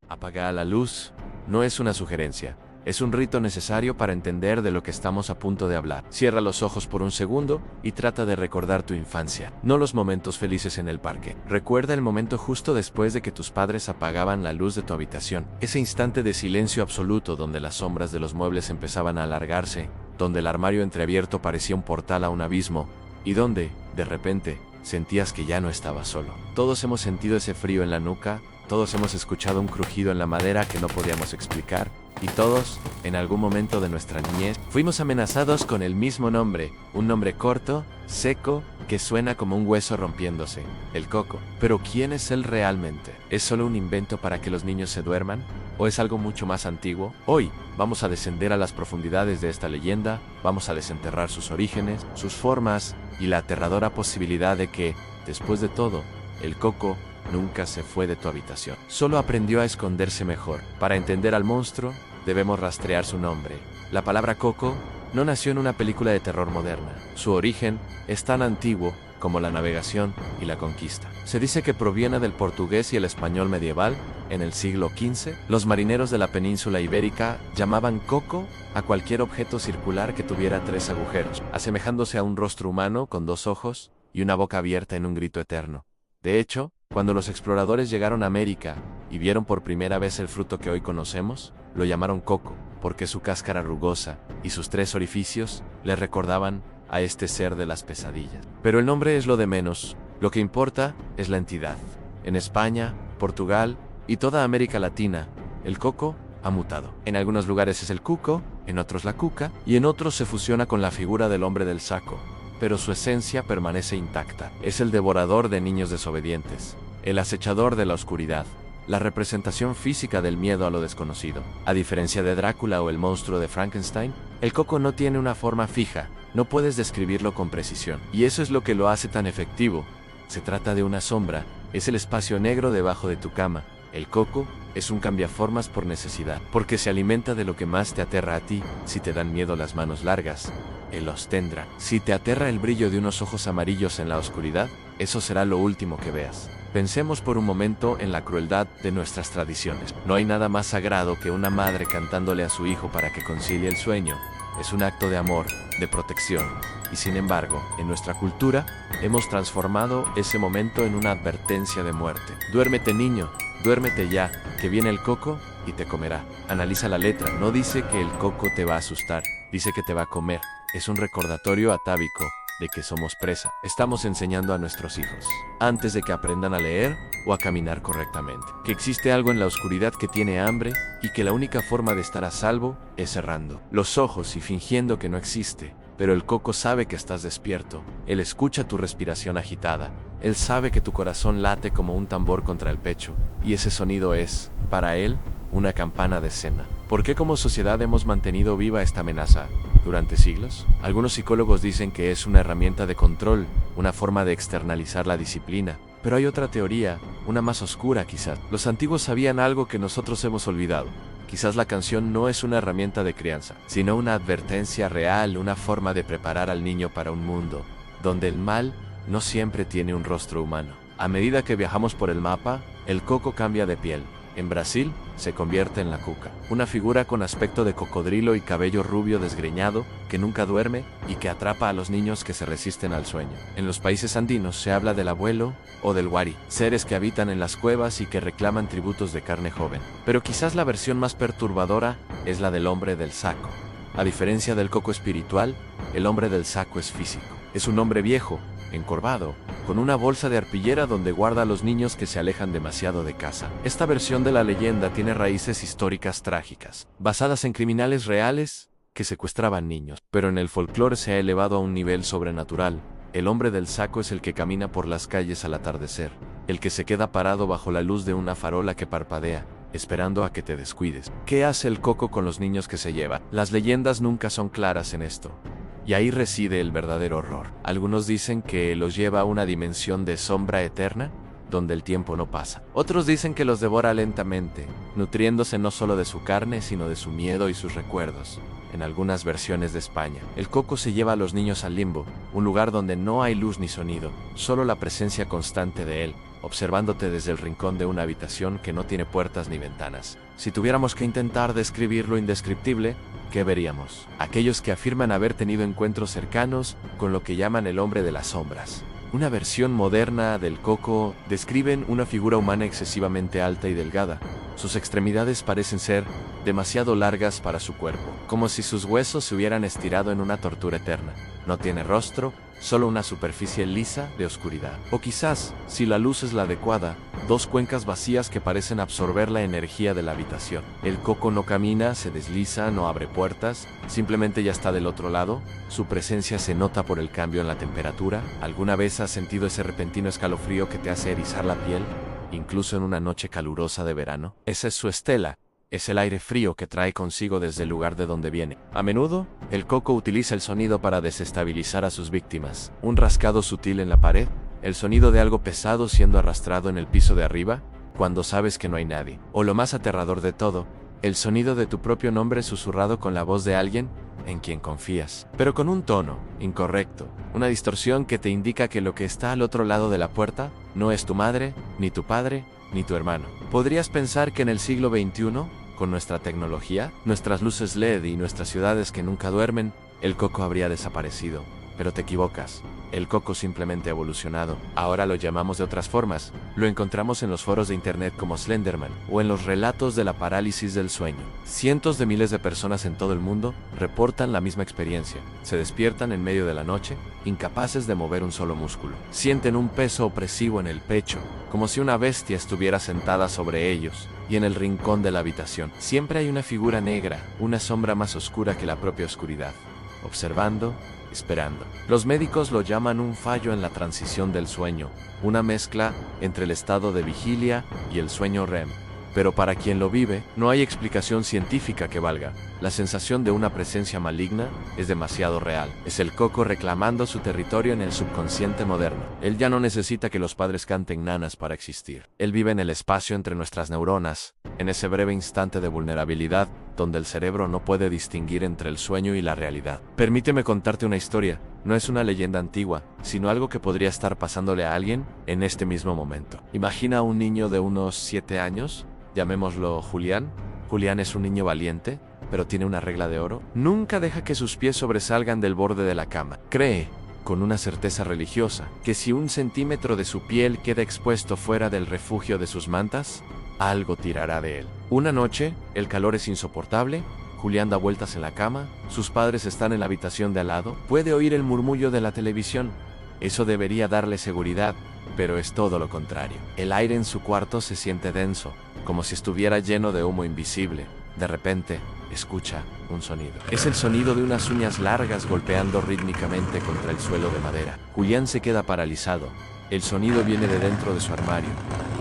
Apagar la luz no es una sugerencia, es un rito necesario para entender de lo que estamos a punto de hablar. Cierra los ojos por un segundo y trata de recordar tu infancia, no los momentos felices en el parque. Recuerda el momento justo después de que tus padres apagaban la luz de tu habitación, ese instante de silencio absoluto donde las sombras de los muebles empezaban a alargarse, donde el armario entreabierto parecía un portal a un abismo, y donde, de repente, sentías que ya no estabas solo. Todos hemos sentido ese frío en la nuca, todos hemos escuchado un crujido en la madera que no podíamos explicar, y todos, en algún momento de nuestra niñez, fuimos amenazados con el mismo nombre, un nombre corto, seco, que suena como un hueso rompiéndose, el coco. Pero ¿quién es él realmente? ¿Es solo un invento para que los niños se duerman? ¿O es algo mucho más antiguo? Hoy vamos a descender a las profundidades de esta leyenda, vamos a desenterrar sus orígenes, sus formas y la aterradora posibilidad de que, después de todo, el coco nunca se fue de tu habitación. Solo aprendió a esconderse mejor. Para entender al monstruo, debemos rastrear su nombre. La palabra coco no nació en una película de terror moderna. Su origen es tan antiguo como la navegación y la conquista. Se dice que proviene del portugués y el español medieval. En el siglo XV, los marineros de la península ibérica llamaban coco a cualquier objeto circular que tuviera 3 agujeros, asemejándose a un rostro humano con 2 ojos y una boca abierta en un grito eterno. De hecho, cuando los exploradores llegaron a América y vieron por primera vez el fruto que hoy conocemos, lo llamaron coco, porque su cáscara rugosa y sus 3 orificios le recordaban a este ser de las pesadillas. Pero el nombre es lo de menos, lo que importa es la entidad. En España, Portugal y toda América Latina, el coco ha mutado. En algunos lugares es el cuco, en otros la cuca, y en otros se fusiona con la figura del hombre del saco, pero su esencia permanece intacta. Es el devorador de niños desobedientes, el acechador de la oscuridad, la representación física del miedo a lo desconocido. A diferencia de Drácula o el monstruo de Frankenstein, el coco no tiene una forma fija, no puedes describirlo con precisión. Y eso es lo que lo hace tan efectivo. Se trata de una sombra, es el espacio negro debajo de tu cama. El coco es un cambiaformas por necesidad, porque se alimenta de lo que más te aterra a ti. Si te dan miedo las manos largas, él los tendrá. Si te aterra el brillo de unos ojos amarillos en la oscuridad, eso será lo último que veas. Pensemos por un momento en la crueldad de nuestras tradiciones. No hay nada más sagrado que una madre cantándole a su hijo para que concilie el sueño. Es un acto de amor, de protección. Y sin embargo, en nuestra cultura, hemos transformado ese momento en una advertencia de muerte. Duérmete, niño, duérmete ya, que viene el coco y te comerá. Analiza la letra, no dice que el coco te va a asustar, dice que te va a comer. Es un recordatorio atávico de que somos presa. Estamos enseñando a nuestros hijos, antes de que aprendan a leer o a caminar correctamente, que existe algo en la oscuridad que tiene hambre y que la única forma de estar a salvo es cerrando los ojos y fingiendo que no existe. Pero el coco sabe que estás despierto, él escucha tu respiración agitada, él sabe que tu corazón late como un tambor contra el pecho, y ese sonido es, para él, una campana de cena. ¿Por qué como sociedad hemos mantenido viva esta amenaza durante siglos? Algunos psicólogos dicen que es una herramienta de control, una forma de externalizar la disciplina. Pero hay otra teoría, una más oscura quizás. Los antiguos sabían algo que nosotros hemos olvidado. Quizás la canción no es una herramienta de crianza, sino una advertencia real, una forma de preparar al niño para un mundo, donde el mal no siempre tiene un rostro humano. A medida que viajamos por el mapa, el coco cambia de piel. En Brasil, se convierte en la cuca, una figura con aspecto de cocodrilo y cabello rubio desgreñado, que nunca duerme y que atrapa a los niños que se resisten al sueño. En los países andinos se habla del abuelo o del huari, seres que habitan en las cuevas y que reclaman tributos de carne joven. Pero quizás la versión más perturbadora es la del hombre del saco. A diferencia del coco espiritual, el hombre del saco es físico. Es un hombre viejo, encorvado, con una bolsa de arpillera donde guarda a los niños que se alejan demasiado de casa. Esta versión de la leyenda tiene raíces históricas trágicas, basadas en criminales reales que secuestraban niños. Pero en el folclore se ha elevado a un nivel sobrenatural. El hombre del saco es el que camina por las calles al atardecer, el que se queda parado bajo la luz de una farola que parpadea, esperando a que te descuides. ¿Qué hace el coco con los niños que se lleva? Las leyendas nunca son claras en esto. Y ahí reside el verdadero horror. Algunos dicen que los lleva a una dimensión de sombra eterna, donde el tiempo no pasa. Otros dicen que los devora lentamente, nutriéndose no solo de su carne, sino de su miedo y sus recuerdos. en algunas versiones de España. El coco se lleva a los niños al limbo, un lugar donde no hay luz ni sonido, solo la presencia constante de él, observándote desde el rincón de una habitación que no tiene puertas ni ventanas. Si tuviéramos que intentar describir lo indescriptible, ¿qué veríamos? Aquellos que afirman haber tenido encuentros cercanos con lo que llaman el hombre de las sombras. Una versión moderna del coco describen una figura humana excesivamente alta y delgada. Sus extremidades parecen ser demasiado largas para su cuerpo, como si sus huesos se hubieran estirado en una tortura eterna. No tiene rostro, solo una superficie lisa de oscuridad. O quizás, si la luz es la adecuada, dos cuencas vacías que parecen absorber la energía de la habitación. El coco no camina, se desliza, no abre puertas, simplemente ya está del otro lado. Su presencia se nota por el cambio en la temperatura. ¿Alguna vez has sentido ese repentino escalofrío que te hace erizar la piel, incluso en una noche calurosa de verano? Esa es su estela. Es el aire frío que trae consigo desde el lugar de donde viene. A menudo, el coco utiliza el sonido para desestabilizar a sus víctimas. Un rascado sutil en la pared, el sonido de algo pesado siendo arrastrado en el piso de arriba, cuando sabes que no hay nadie. O lo más aterrador de todo, el sonido de tu propio nombre susurrado con la voz de alguien en quien confías, pero con un tono incorrecto, una distorsión que te indica que lo que está al otro lado de la puerta no es tu madre, ni tu padre, ni tu hermano. ¿Podrías pensar que en el siglo XXI, con nuestra tecnología, nuestras luces LED y nuestras ciudades que nunca duermen, el coco habría desaparecido? Pero te equivocas. El coco simplemente ha evolucionado. Ahora lo llamamos de otras formas. Lo encontramos en los foros de internet como Slenderman o en los relatos de la parálisis del sueño. Cientos de miles de personas en todo el mundo reportan la misma experiencia. Se despiertan en medio de la noche, incapaces de mover un solo músculo. Sienten un peso opresivo en el pecho, como si una bestia estuviera sentada sobre ellos. Y en el rincón de la habitación siempre hay una figura negra, una sombra más oscura que la propia oscuridad, observando, esperando. Los médicos lo llaman un fallo en la transición del sueño, una mezcla entre el estado de vigilia y el sueño REM. Pero para quien lo vive, no hay explicación científica que valga. La sensación de una presencia maligna es demasiado real. Es el coco reclamando su territorio en el subconsciente moderno. Él ya no necesita que los padres canten nanas para existir. Él vive en el espacio entre nuestras neuronas, en ese breve instante de vulnerabilidad donde el cerebro no puede distinguir entre el sueño y la realidad. Permíteme contarte una historia. No es una leyenda antigua, sino algo que podría estar pasándole a alguien en este mismo momento. Imagina a un niño de unos 7 años, llamémoslo Julián. Julián es un niño valiente, pero tiene una regla de oro. Nunca deja que sus pies sobresalgan del borde de la cama. Cree, con una certeza religiosa, que si 1 centímetro de su piel queda expuesto fuera del refugio de sus mantas, algo tirará de él. Una noche, el calor es insoportable, Julián da vueltas en la cama, sus padres están en la habitación de al lado, puede oír el murmullo de la televisión. Eso debería darle seguridad, pero es todo lo contrario. El aire en su cuarto se siente denso, como si estuviera lleno de humo invisible. De repente, escucha un sonido. Es el sonido de unas uñas largas golpeando rítmicamente contra el suelo de madera. Julián se queda paralizado. El sonido viene de dentro de su armario.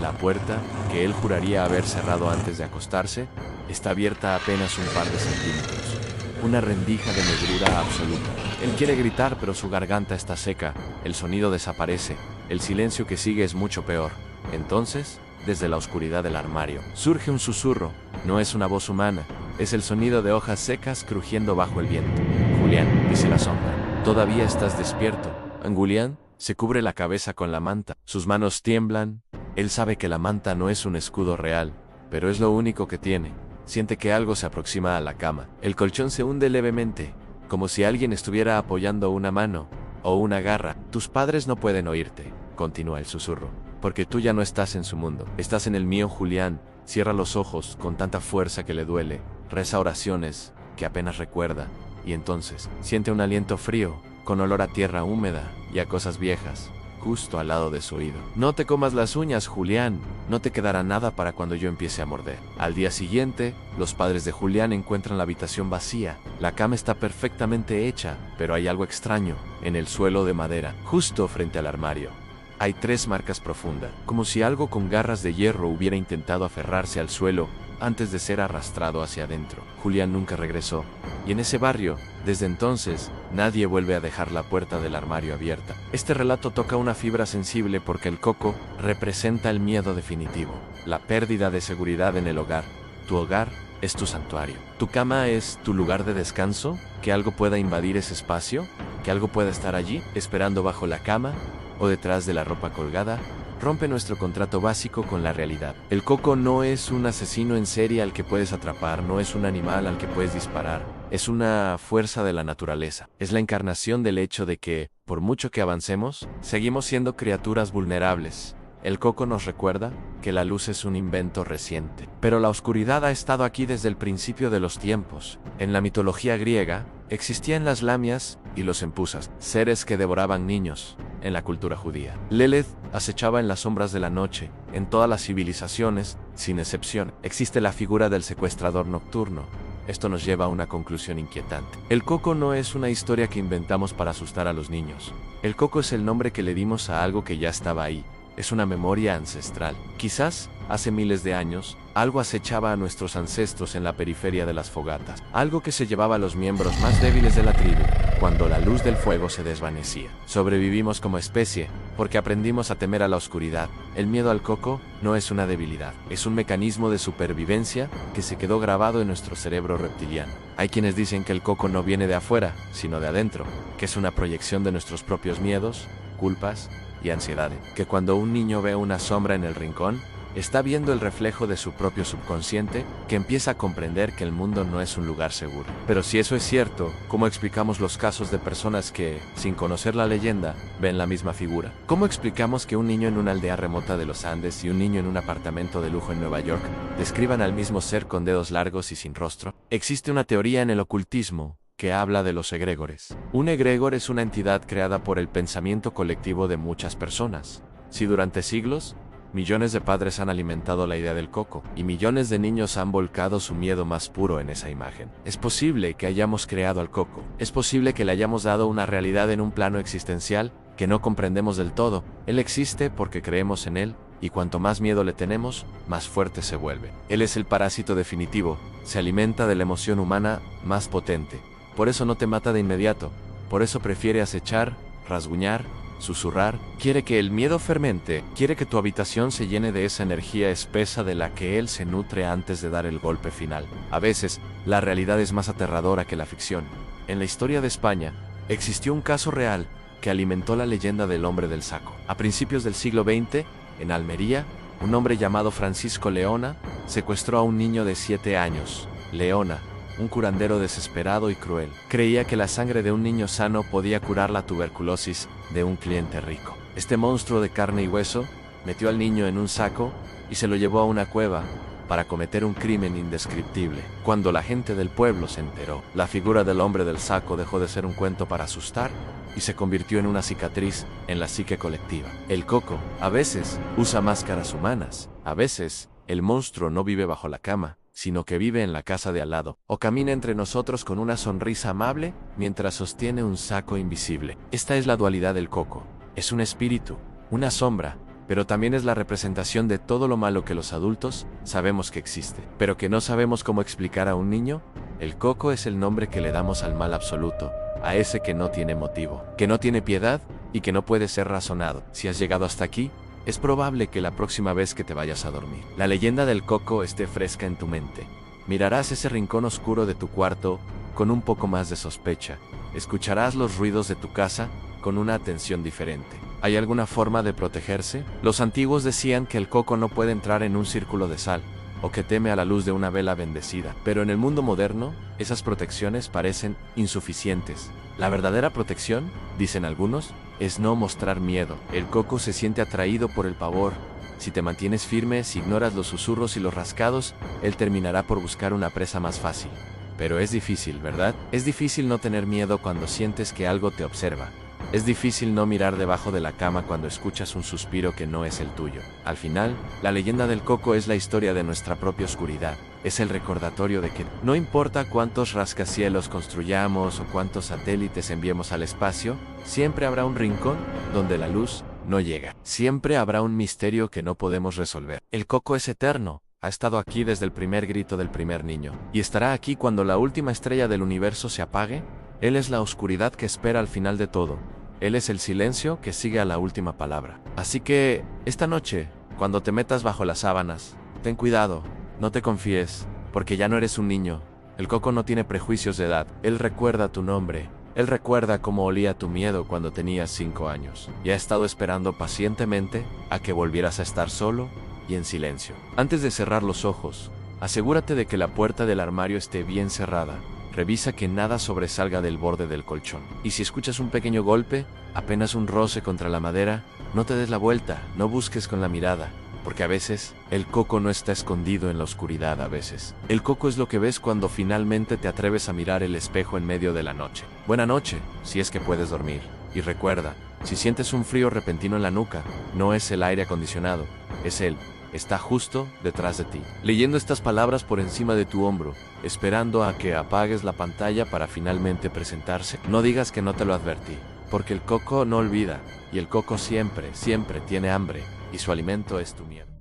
La puerta, que él juraría haber cerrado antes de acostarse, está abierta apenas un par de centímetros. Una rendija de negrura absoluta. Él quiere gritar, pero su garganta está seca. El sonido desaparece. El silencio que sigue es mucho peor. Entonces, desde la oscuridad del armario, surge un susurro. No es una voz humana. Es el sonido de hojas secas crujiendo bajo el viento. Julián, dice la sombra. ¿Todavía estás despierto? Julián se cubre la cabeza con la manta. Sus manos tiemblan. Él sabe que la manta no es un escudo real, pero es lo único que tiene. Siente que algo se aproxima a la cama. El colchón se hunde levemente, como si alguien estuviera apoyando una mano o una garra. Tus padres no pueden oírte, continúa el susurro, porque tú ya no estás en su mundo. Estás en el mío, Julián. Cierra los ojos con tanta fuerza que le duele. Reza oraciones que apenas recuerda. Y entonces siente un aliento frío, con olor a tierra húmeda y a cosas viejas, justo al lado de su oído. No te comas las uñas, Julián. No te quedará nada para cuando yo empiece a morder. Al día siguiente, los padres de Julián encuentran la habitación vacía. La cama está perfectamente hecha, pero hay algo extraño en el suelo de madera, justo frente al armario. Hay 3 marcas profundas, como si algo con garras de hierro hubiera intentado aferrarse al suelo antes de ser arrastrado hacia adentro. Julián nunca regresó, y en ese barrio, desde entonces, nadie vuelve a dejar la puerta del armario abierta. Este relato toca una fibra sensible porque el coco representa el miedo definitivo, la pérdida de seguridad en el hogar. Tu hogar es tu santuario. ¿Tu cama es tu lugar de descanso? ¿Que algo pueda invadir ese espacio? ¿Que algo pueda estar allí, esperando bajo la cama o detrás de la ropa colgada? Rompe nuestro contrato básico con la realidad. El coco no es un asesino en serie al que puedes atrapar, no es un animal al que puedes disparar. Es una fuerza de la naturaleza. Es la encarnación del hecho de que, por mucho que avancemos, seguimos siendo criaturas vulnerables. El coco nos recuerda que la luz es un invento reciente. Pero la oscuridad ha estado aquí desde el principio de los tiempos. En la mitología griega, existían las lamias y los empusas, seres que devoraban niños. En la cultura judía, Lilith acechaba en las sombras de la noche. En todas las civilizaciones, sin excepción, existe la figura del secuestrador nocturno. Esto nos lleva a una conclusión inquietante. El coco no es una historia que inventamos para asustar a los niños. El coco es el nombre que le dimos a algo que ya estaba ahí. Es una memoria ancestral. Quizás, hace miles de años, algo acechaba a nuestros ancestros en la periferia de las fogatas. Algo que se llevaba a los miembros más débiles de la tribu, cuando la luz del fuego se desvanecía. Sobrevivimos como especie, porque aprendimos a temer a la oscuridad. El miedo al coco no es una debilidad, es un mecanismo de supervivencia que se quedó grabado en nuestro cerebro reptiliano. Hay quienes dicen que el coco no viene de afuera, sino de adentro, que es una proyección de nuestros propios miedos, culpas y ansiedades. Que cuando un niño ve una sombra en el rincón, está viendo el reflejo de su propio subconsciente, que empieza a comprender que el mundo no es un lugar seguro. Pero si eso es cierto, ¿cómo explicamos los casos de personas que, sin conocer la leyenda, ven la misma figura? ¿Cómo explicamos que un niño en una aldea remota de los Andes y un niño en un apartamento de lujo en Nueva York describan al mismo ser con dedos largos y sin rostro? Existe una teoría en el ocultismo que habla de los egregores. Un egregor es una entidad creada por el pensamiento colectivo de muchas personas. Si durante siglos, millones de padres han alimentado la idea del coco, y millones de niños han volcado su miedo más puro en esa imagen. Es posible que hayamos creado al coco. Es posible que le hayamos dado una realidad en un plano existencial que no comprendemos del todo. Él existe porque creemos en él, y cuanto más miedo le tenemos, más fuerte se vuelve. Él es el parásito definitivo. Se alimenta de la emoción humana más potente. Por eso no te mata de inmediato. Por eso prefiere acechar, rasguñar, susurrar. Quiere que el miedo fermente, quiere que tu habitación se llene de esa energía espesa de la que él se nutre antes de dar el golpe final. A veces, la realidad es más aterradora que la ficción. En la historia de España, existió un caso real que alimentó la leyenda del hombre del saco. A principios del siglo XX, en Almería, un hombre llamado Francisco Leona secuestró a un niño de 7 años. Leona, un curandero desesperado y cruel, creía que la sangre de un niño sano podía curar la tuberculosis de un cliente rico. Este monstruo de carne y hueso metió al niño en un saco y se lo llevó a una cueva para cometer un crimen indescriptible. Cuando la gente del pueblo se enteró, la figura del hombre del saco dejó de ser un cuento para asustar y se convirtió en una cicatriz en la psique colectiva. El coco, a veces, usa máscaras humanas. A veces, el monstruo no vive bajo la cama, sino que vive en la casa de al lado, o camina entre nosotros con una sonrisa amable mientras sostiene un saco invisible. Esta es la dualidad del coco. Es un espíritu, una sombra, pero también es la representación de todo lo malo que los adultos sabemos que existe, pero que no sabemos cómo explicar a un niño. El coco es el nombre que le damos al mal absoluto, a ese que no tiene motivo, que no tiene piedad y que no puede ser razonado. Si has llegado hasta aquí, es probable que la próxima vez que te vayas a dormir, la leyenda del coco esté fresca en tu mente. Mirarás ese rincón oscuro de tu cuarto con un poco más de sospecha. Escucharás los ruidos de tu casa con una atención diferente. ¿Hay alguna forma de protegerse? Los antiguos decían que el coco no puede entrar en un círculo de sal, o que teme a la luz de una vela bendecida. Pero en el mundo moderno, esas protecciones parecen insuficientes. La verdadera protección, dicen algunos, es no mostrar miedo. El coco se siente atraído por el pavor. Si te mantienes firme, si ignoras los susurros y los rascados, él terminará por buscar una presa más fácil. Pero es difícil, ¿verdad? Es difícil no tener miedo cuando sientes que algo te observa. Es difícil no mirar debajo de la cama cuando escuchas un suspiro que no es el tuyo. Al final, la leyenda del coco es la historia de nuestra propia oscuridad. Es el recordatorio de que no importa cuántos rascacielos construyamos o cuántos satélites enviemos al espacio, siempre habrá un rincón donde la luz no llega. Siempre habrá un misterio que no podemos resolver. El coco es eterno. Ha estado aquí desde el primer grito del primer niño. Y estará aquí cuando la última estrella del universo se apague. Él es la oscuridad que espera al final de todo. Él es el silencio que sigue a la última palabra. Así que, esta noche, cuando te metas bajo las sábanas, ten cuidado, no te confíes, porque ya no eres un niño. El Coco no tiene prejuicios de edad. Él recuerda tu nombre. Él recuerda cómo olía tu miedo cuando tenías 5 años. Y ha estado esperando pacientemente a que volvieras a estar solo y en silencio. Antes de cerrar los ojos, asegúrate de que la puerta del armario esté bien cerrada. Revisa que nada sobresalga del borde del colchón. Y si escuchas un pequeño golpe, apenas un roce contra la madera, no te des la vuelta, no busques con la mirada. Porque a veces, el Coco no está escondido en la oscuridad a veces. El Coco es lo que ves cuando finalmente te atreves a mirar el espejo en medio de la noche. Buena noche, si es que puedes dormir. Y recuerda, si sientes un frío repentino en la nuca, no es el aire acondicionado, es él. Está justo detrás de ti, leyendo estas palabras por encima de tu hombro, esperando a que apagues la pantalla para finalmente presentarse. No digas que no te lo advertí, porque el Coco no olvida, y el Coco siempre, siempre tiene hambre, y su alimento es tu miedo.